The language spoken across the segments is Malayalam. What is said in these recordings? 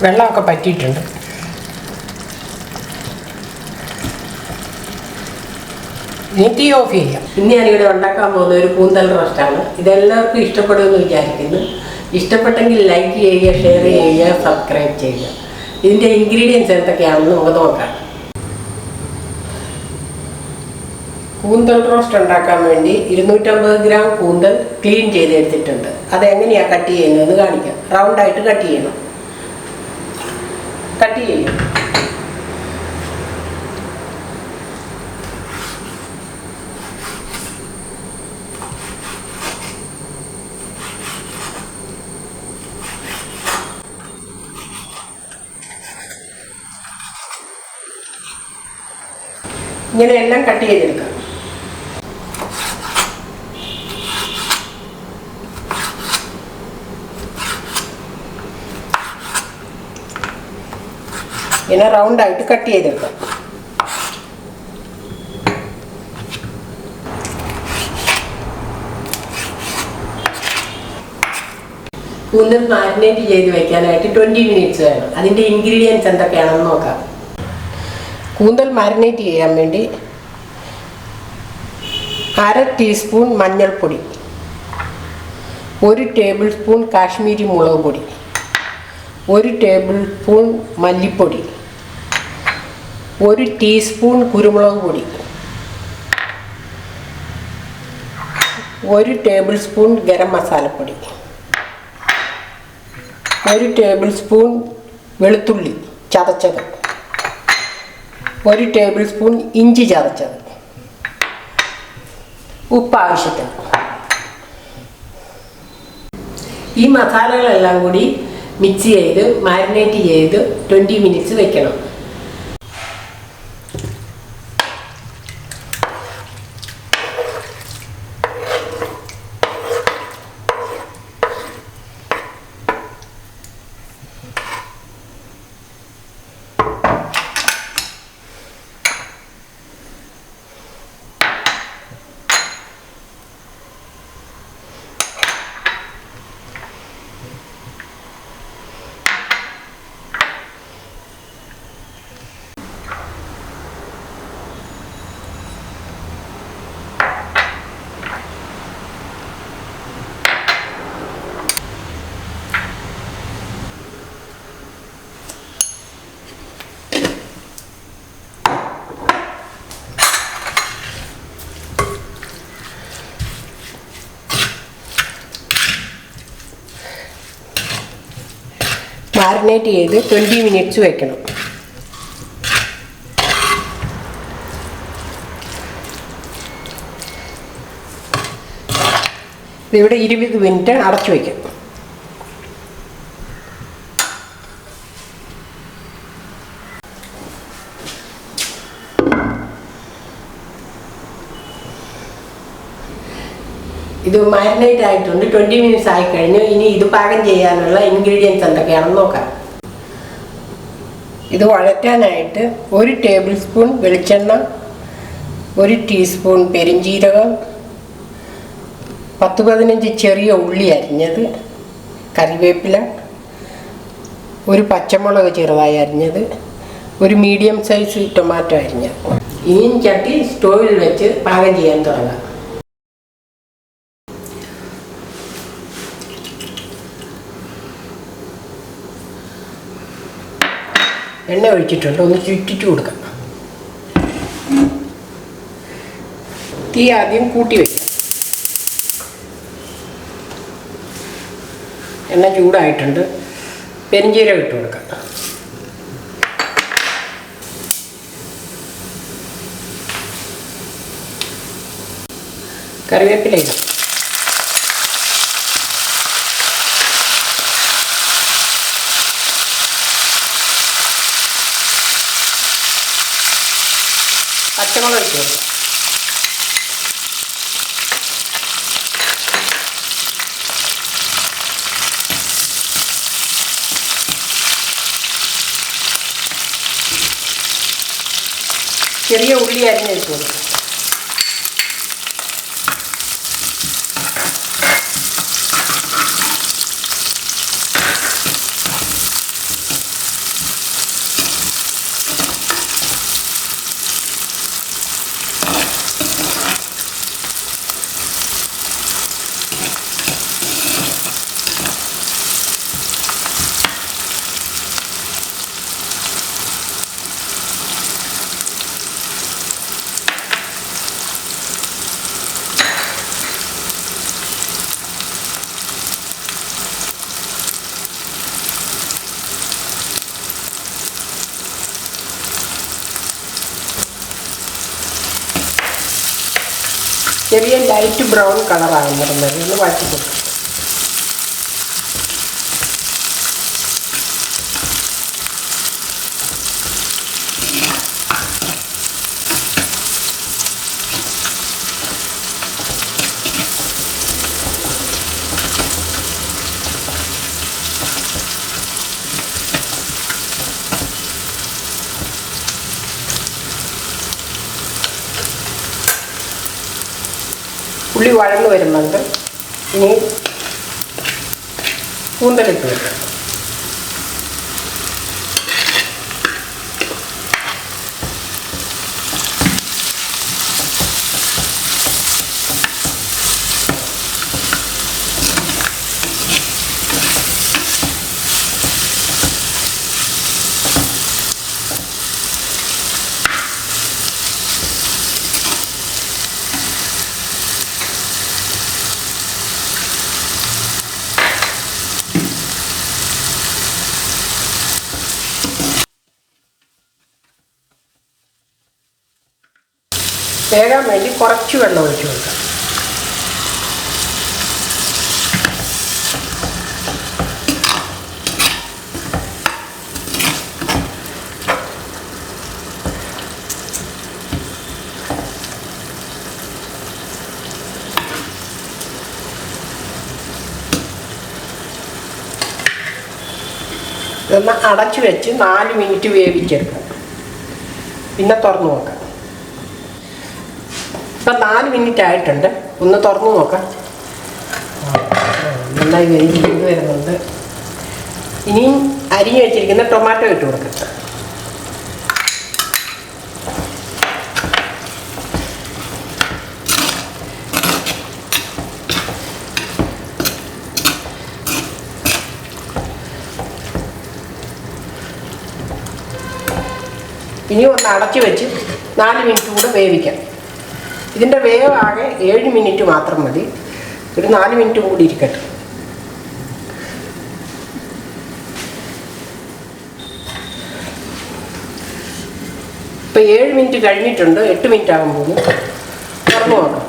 വെള്ളമൊക്കെ പറ്റിയിട്ടുണ്ട്. ഇനി തീ ഓഫ് ചെയ്യാം. ഇനി ഞാനിവിടെ ഉണ്ടാക്കാൻ പോകുന്ന ഒരു കൂന്തൽ റോസ്റ്റാണ്. ഇതെല്ലാവർക്കും ഇഷ്ടപ്പെടുമെന്ന് വിചാരിക്കുന്നു. ഇഷ്ടപ്പെട്ടെങ്കിൽ ലൈക്ക് ചെയ്യുക, ഷെയർ ചെയ്യുക, സബ്സ്ക്രൈബ് ചെയ്യുക. ഇതിൻ്റെ ഇൻഗ്രീഡിയൻസ് എന്തൊക്കെയാണെന്ന് നമുക്ക് നോക്കാം. കൂന്തൽ റോസ്റ്റ് ഉണ്ടാക്കാൻ വേണ്ടി 250 ഗ്രാം കൂന്തൽ ക്ലീൻ ചെയ്തെടുത്തിട്ടുണ്ട്. അതെങ്ങനെയാണ് കട്ട് ചെയ്യുന്നതെന്ന് കാണിക്കാം. റൗണ്ടായിട്ട് കട്ട് ചെയ്യണം. കട്ട് ചെയ്യും. ഇങ്ങനെ എല്ലാം കട്ട് ചെയ്തെടുക്കാം. ഇങ്ങനെ റൗണ്ടായിട്ട് കട്ട് ചെയ്തെടുക്കാം. കൂന്തൽ മാരിനേറ്റ് ചെയ്ത് വയ്ക്കാനായിട്ട് 20 മിനിറ്റ്സ് വേണം. അതിൻ്റെ ഇൻഗ്രീഡിയൻസ് എന്തൊക്കെയാണെന്ന് നോക്കാം. കൂന്തൽ മാരിനേറ്റ് ചെയ്യാൻ വേണ്ടി 1/2 ടീസ്പൂൺ മഞ്ഞൾപ്പൊടി, 1 ടേബിൾ സ്പൂൺ കാശ്മീരി മുളക് പൊടി, 1 ടേബിൾ സ്പൂൺ മല്ലിപ്പൊടി, 1 ടീസ്പൂൺ കുരുമുളക് പൊടി, 1 ടേബിൾ സ്പൂൺ ഗരം മസാലപ്പൊടി, 1 ടേബിൾ സ്പൂൺ വെളുത്തുള്ളി ചതച്ചത്, 1 ടേബിൾ സ്പൂൺ ഇഞ്ചി ചതച്ചത്, ഉപ്പ് ആവശ്യത്തിന്. ഈ മസാലകളെല്ലാം കൂടി മിക്സ് ചെയ്ത് മാരിനേറ്റ് ചെയ്ത് 20 മിനിറ്റ്സ് വെക്കണം. മാരിനേറ്റ് ചെയ്ത് 20 മിനിറ്റ്സ് വെക്കണം. ഇവിടെ 20 മിനിറ്റ് അടച്ചു വയ്ക്കും. ഇത് മാരിനേറ്റ് ആയിട്ടുണ്ട്. 20 മിനിറ്റ്സ് ആയിക്കഴിഞ്ഞു. ഇനി ഇത് പാകം ചെയ്യാനുള്ള ഇൻഗ്രീഡിയൻസ് എന്തൊക്കെയാണെന്ന് നോക്കാം. ഇത് വഴറ്റാനായിട്ട് 1 ടേബിൾ സ്പൂൺ വെളിച്ചെണ്ണ, 1 ടീസ്പൂൺ പെരിഞ്ജീരകം, 10-15 ചെറിയ ഉള്ളി അരിഞ്ഞത്, കറിവേപ്പില, 1 പച്ചമുളക് ചെറുതായി അരിഞ്ഞത്, 1 മീഡിയം സൈസ് ടൊമാറ്റോ അരിഞ്ഞത്. ഇനിയും ചട്ടി സ്റ്റോവിൽ വെച്ച് പാകം ചെയ്യാൻ തുടങ്ങാം. എണ്ണ ഒഴിച്ചിട്ടുണ്ട്. ഒന്ന് ചുറ്റിച്ചു കൊടുക്കാം. തീ ആദ്യം കൂട്ടി വയ്ക്കാം. എണ്ണ ചൂടായിട്ടുണ്ട്. പെരിഞ്ജീരകം ഇട്ട് കൊടുക്കാം. കറിവേപ്പില ഇടാം. പച്ചമുളക് ഇട്ട് കൊടുക്കാം. ചെറിയ ഉള്ളി അരിഞ്ഞിട്ട് കൊടുക്കാം. ചെറിയ ലൈറ്റ് ബ്രൗൺ കളറാകുന്നത് ഒന്ന് വഴറ്റി കൊടുക്കും. ഉള്ളി വഴന്ന് വരുന്നുണ്ട്. ഇനി കൂന്തലിട്ട് വെക്കാം. വേകാൻ വേണ്ടി കുറച്ച് വെള്ളം ഒഴിച്ച് കൊടുക്കാം. ഇതൊന്ന് അടച്ചു വെച്ച് 4 മിനിറ്റ് വേവിച്ചെടുക്കാം. പിന്നെ തുറന്നു നോക്കാം. ഇപ്പം 4 മിനിറ്റ് ആയിട്ടുണ്ട്. ഒന്ന് തുറന്നു നോക്കാം. നന്നായി വെന്ത് വരുന്നുണ്ട്. ഇനിയും അരിഞ്ഞു വെച്ചിരിക്കുന്ന ടൊമാറ്റോ ഇട്ട് കൊടുക്കാം. ഇനി ഒന്ന് അടച്ചു വെച്ച് 4 മിനിറ്റ് കൂടെ വേവിക്കാം. ഇതിൻ്റെ വേവാകെ 7 മിനിറ്റ് മാത്രം മതി. ഒരു 4 മിനിറ്റ് കൂടി ഇരിക്കട്ടെ. ഇപ്പം 7 മിനിറ്റ് കഴിഞ്ഞിട്ടുണ്ട്. 8 മിനിറ്റ് ആകുമ്പോൾ തുറന്നു നോക്കാം.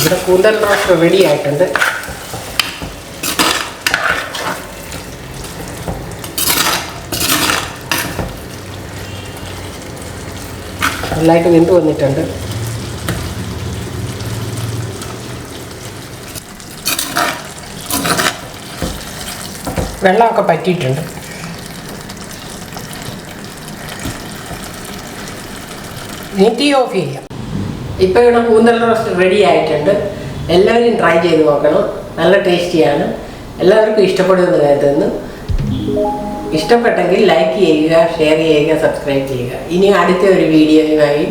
ഇവിടെ കൂന്തൽ റോസ്റ്റ് റെഡി ആയിട്ടുണ്ട്. നന്നായിട്ട് വെന്ത് വന്നിട്ടുണ്ട്. വെള്ളമൊക്കെ പറ്റിയിട്ടുണ്ട്. ഇനി തീ ഓഫ് ചെയ്യാം. ഇപ്പോൾ ഇവിടെ കൂന്തൽ റോസ്റ്റ് റെഡി ആയിട്ടുണ്ട്. എല്ലാവരും ട്രൈ ചെയ്ത് നോക്കണം. നല്ല ടേസ്റ്റിയാണ്. എല്ലാവർക്കും ഇഷ്ടപ്പെടുമെന്ന് കരുതുന്നു. ഇഷ്ടപ്പെട്ടെങ്കിൽ ലൈക്ക് ചെയ്യുക, ഷെയർ ചെയ്യുക, സബ്സ്ക്രൈബ് ചെയ്യുക. ഇനി അടുത്ത ഒരു വീഡിയോയുമായി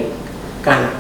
കാണാം.